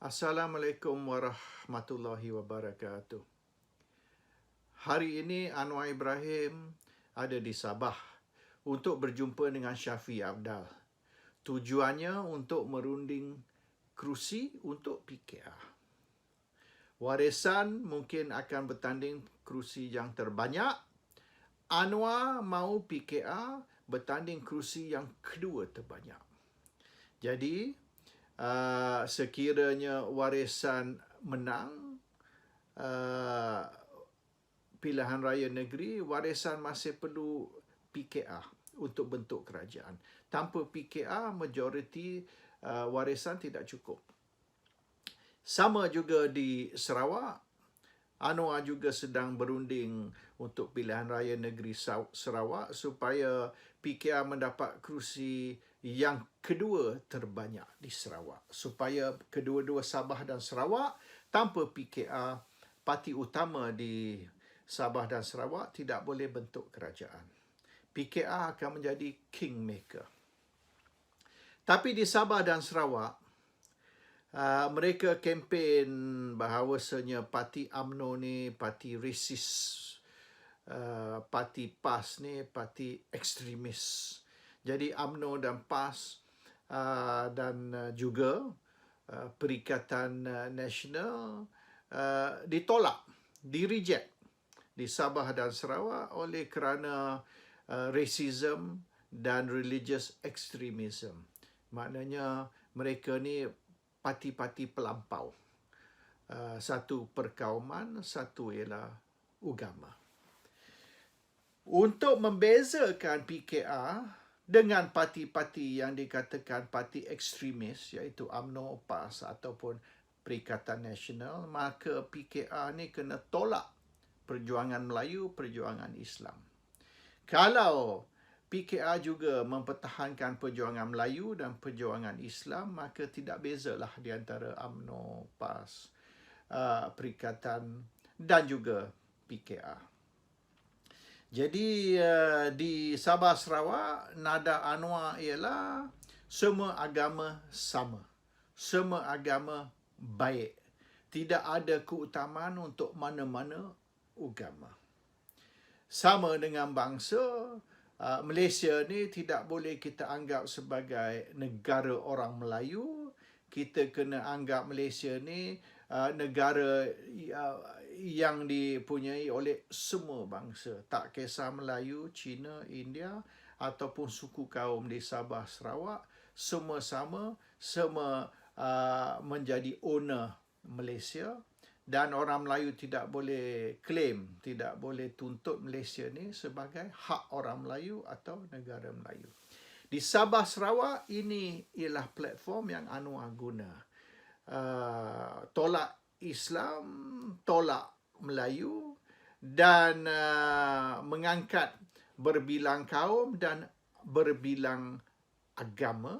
Assalamualaikum warahmatullahi wabarakatuh. Hari ini Anwar Ibrahim ada di Sabah untuk berjumpa dengan Syafiq Abdal. Tujuannya untuk merunding kerusi untuk PKR. Warisan mungkin akan bertanding kerusi yang terbanyak. Anwar mahu PKR bertanding kerusi yang kedua terbanyak. Jadi, sekiranya warisan menang pilihan raya negeri, warisan masih perlu PKR untuk bentuk kerajaan. Tanpa PKR, majoriti warisan tidak cukup. Sama juga di Sarawak. Anwar juga sedang berunding untuk pilihan raya negeri Sarawak supaya PKR mendapat kerusi yang kedua terbanyak di Sarawak. Supaya kedua-dua Sabah dan Sarawak tanpa PKR, parti utama di Sabah dan Sarawak tidak boleh bentuk kerajaan. PKR akan menjadi kingmaker. Tapi di Sabah dan Sarawak, mereka kempen bahawasanya parti UMNO ni parti resis, parti PAS ni parti ekstremis. Jadi UMNO dan PAS dan juga Perikatan Nasional ditolak, direject di Sabah dan Sarawak oleh kerana racism dan religious extremism. Maknanya mereka ni parti-parti pelampau. Satu perkauman, satu ialah agama. Untuk membezakan PKR dengan parti-parti yang dikatakan parti ekstremis, iaitu UMNO, PAS ataupun Perikatan Nasional, maka PKR ni kena tolak perjuangan Melayu, perjuangan Islam. Kalau PKR juga mempertahankan perjuangan Melayu dan perjuangan Islam, maka tidak bezalah di antara UMNO, PAS, Perikatan dan juga PKR. Jadi di Sabah Sarawak, nada Anwar ialah semua agama sama. Semua agama baik. Tidak ada keutamaan untuk mana-mana agama. Sama dengan bangsa, Malaysia ni tidak boleh kita anggap sebagai negara orang Melayu. Kita kena anggap Malaysia ni negara yang dipunyai oleh semua bangsa. Tak kisah Melayu, Cina, India ataupun suku kaum di Sabah, Sarawak. Semua sama, semua menjadi owner Malaysia. Dan orang Melayu tidak boleh claim, tidak boleh tuntut Malaysia ni sebagai hak orang Melayu atau negara Melayu. Di Sabah Sarawak, ini ialah platform yang Anwar guna. Tolak Islam, tolak Melayu dan mengangkat berbilang kaum dan berbilang agama,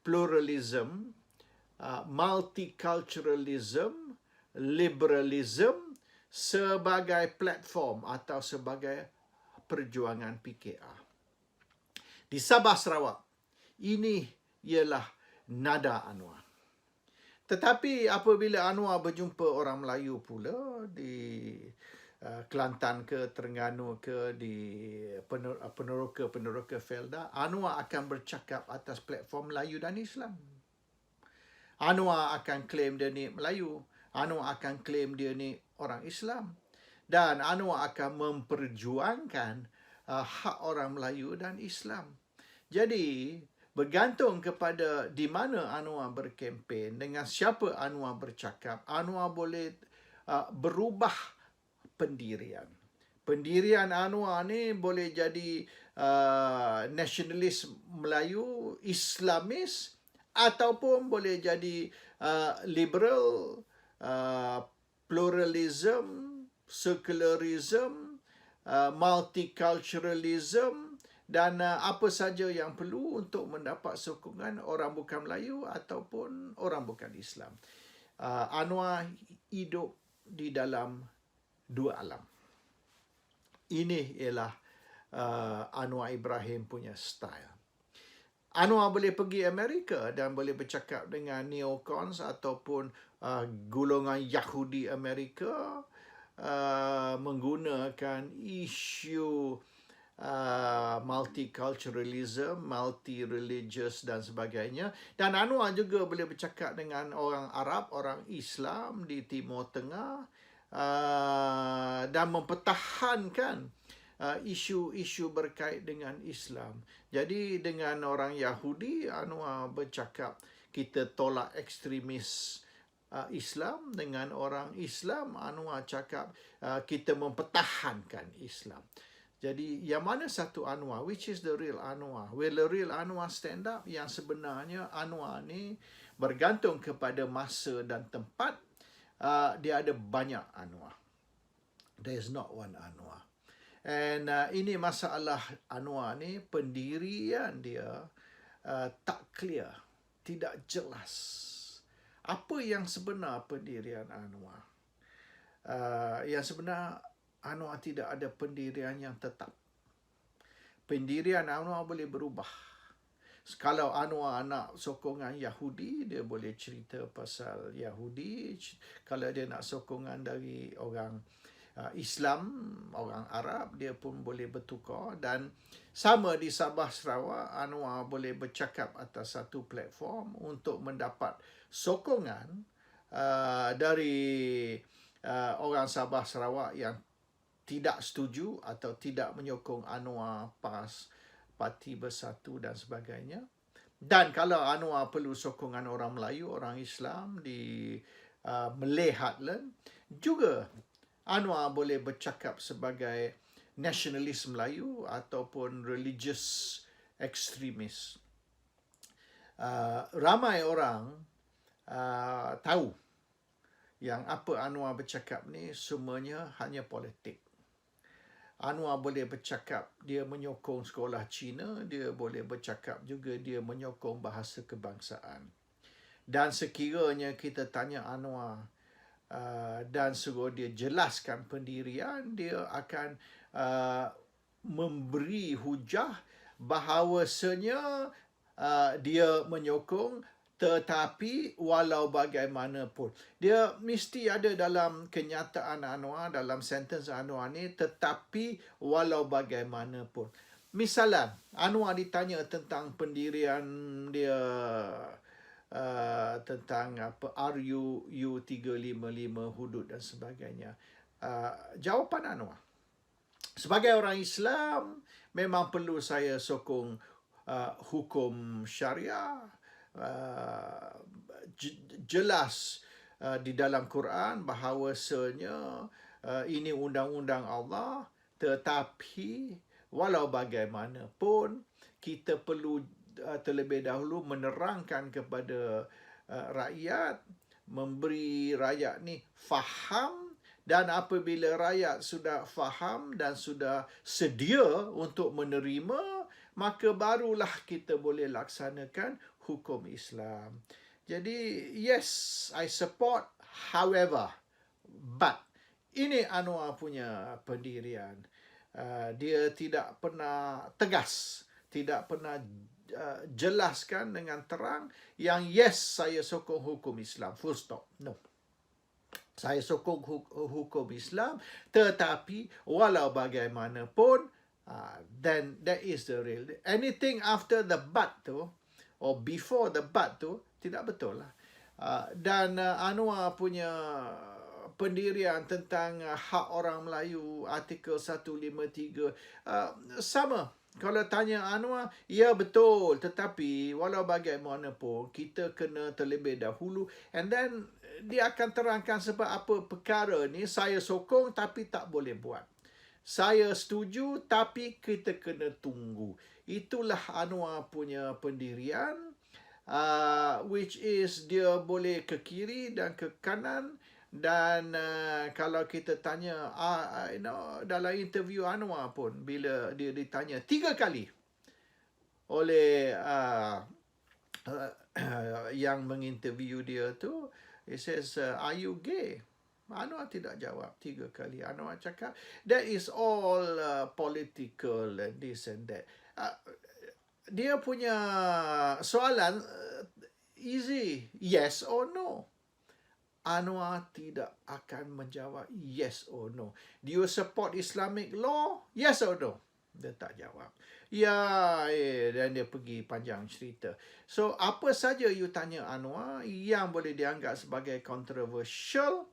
pluralism, multiculturalism, liberalism sebagai platform atau sebagai perjuangan PKR. Di Sabah Sarawak, ini ialah nada Anwar. Tetapi apabila Anwar berjumpa orang Melayu pula di Kelantan ke, Terengganu ke, di Peneroka Felda, Anwar akan bercakap atas platform Melayu dan Islam. Anwar akan claim dia ni Melayu. Anwar akan claim dia ni orang Islam. Dan Anwar akan memperjuangkan hak orang Melayu dan Islam. Jadi, bergantung kepada di mana Anwar berkempen, dengan siapa Anwar bercakap, Anwar boleh berubah pendirian. Pendirian Anwar ni boleh jadi nasionalis Melayu, Islamis, ataupun boleh jadi liberal, pluralism, secularism, multiculturalism dan apa saja yang perlu untuk mendapat sokongan orang bukan Melayu ataupun orang bukan Islam. Anwar hidup di dalam dua alam. Ini ialah Anwar Ibrahim punya style. Anwar boleh pergi Amerika dan boleh bercakap dengan neocons ataupun golongan Yahudi Amerika menggunakan isu multiculturalism, multi-religious dan sebagainya. Dan Anwar juga boleh bercakap dengan orang Arab, orang Islam di Timur Tengah dan mempertahankan isu-isu berkait dengan Islam. Jadi dengan orang Yahudi, Anwar bercakap kita tolak ekstremis Islam. Dengan orang Islam, Anwar cakap kita mempertahankan Islam. Jadi yang mana satu Anwar? Which is the real Anwar? Will the real Anwar stand up? Yang sebenarnya Anwar ni bergantung kepada masa dan tempat. Dia ada banyak Anwar. There is not one Anwar. And ini masalah Anwar ni, pendirian dia tak clear, tidak jelas. Apa yang sebenar pendirian Anwar? Yang sebenar Anwar tidak ada pendirian yang tetap. Pendirian Anwar boleh berubah. Kalau Anwar nak sokongan Yahudi, dia boleh cerita pasal Yahudi. Kalau dia nak sokongan dari orang Islam, orang Arab, dia pun boleh bertukar. Dan sama di Sabah Sarawak, Anwar boleh bercakap atas satu platform untuk mendapat sokongan dari orang Sabah Sarawak yang tidak setuju atau tidak menyokong Anwar PAS, Parti Bersatu dan sebagainya. Dan kalau Anwar perlu sokongan orang Melayu, orang Islam di Malay Heartland, juga Anwar boleh bercakap sebagai nasionalis Melayu ataupun religious extremist. Ramai orang tahu yang apa Anwar bercakap ni semuanya hanya politik. Anwar boleh bercakap dia menyokong sekolah Cina, dia boleh bercakap juga dia menyokong bahasa kebangsaan. Dan sekiranya kita tanya Anwar dan suruh dia jelaskan pendirian, dia akan memberi hujah bahawasanya dia menyokong, tetapi walau bagaimanapun. Dia mesti ada dalam kenyataan Anwar, dalam sentence Anwar ni, tetapi walau bagaimanapun. Misalnya, Anwar ditanya tentang pendirian dia, tentang apa RU U355 hudud dan sebagainya. Jawapan Anwar, sebagai orang Islam, memang perlu saya sokong hukum syariah. Jelas di dalam Quran bahawasanya ini undang-undang Allah, tetapi walau bagaimanapun kita perlu terlebih dahulu menerangkan kepada rakyat, memberi rakyat ni faham, dan apabila rakyat sudah faham dan sudah sedia untuk menerima, maka barulah kita boleh laksanakan hukum Islam. Jadi, yes, I support, however, but ini Anwar punya pendirian. Dia tidak pernah tegas, tidak pernah jelaskan dengan terang yang yes, saya sokong hukum Islam, full stop. No. Saya sokong hukum Islam, tetapi walau bagaimanapun, then that is the real. Anything after the but tu, or before the but tu, tidak betul lah. Dan Anwar punya pendirian tentang hak orang Melayu, artikel 153, sama. Kalau tanya Anwar, ya betul, tetapi walau bagaimanapun, kita kena terlebih dahulu, and then dia akan terangkan sebab apa perkara ni saya sokong tapi tak boleh buat. Saya setuju tapi kita kena tunggu. Itulah Anwar punya pendirian, which is dia boleh ke kiri dan ke kanan. Dan kalau kita tanya, dalam interview Anwar pun, bila dia ditanya 3 kali oleh yang menginterview dia tu, he says, are you gay? Anwar tidak jawab 3 kali. Anwar cakap, that is all political and this and that. dia punya soalan easy, yes or no. Anwar tidak akan menjawab yes or no. Do you support Islamic law? Yes or no? Dia tak jawab. Ya, dan dia pergi panjang cerita. So, apa saja you tanya Anwar yang boleh dianggap sebagai controversial,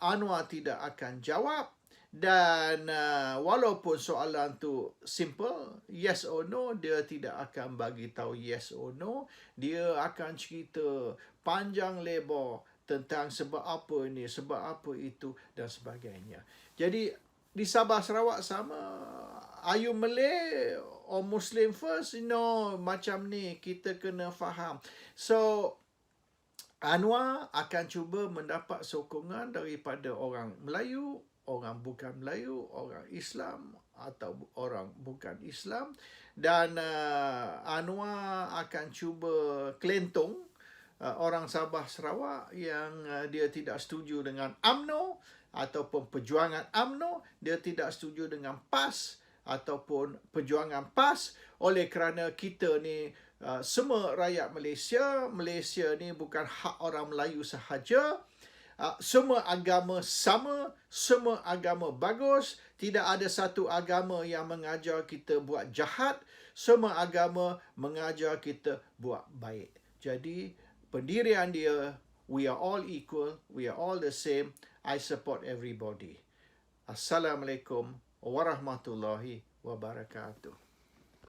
Anwar tidak akan jawab. Dan walaupun soalan tu simple, yes or no, dia tidak akan bagi tahu yes or no. Dia akan cerita panjang lebar tentang sebab apa ini, sebab apa itu dan sebagainya. Jadi di Sabah Sarawak sama, are you Malay or Muslim first? No, macam ni kita kena faham. So Anwar akan cuba mendapat sokongan daripada orang Melayu, orang bukan Melayu, orang Islam atau orang bukan Islam, dan Anwar akan cuba kelentong orang Sabah Sarawak yang dia tidak setuju dengan UMNO ataupun perjuangan UMNO, dia tidak setuju dengan PAS ataupun perjuangan PAS, oleh kerana kita ni semua rakyat Malaysia. Malaysia ni bukan hak orang Melayu sahaja. Semua agama sama, semua agama bagus. Tidak ada satu agama yang mengajar kita buat jahat. Semua agama mengajar kita buat baik. Jadi pendirian dia, we are all equal, we are all the same. I support everybody. Assalamualaikum warahmatullahi wabarakatuh.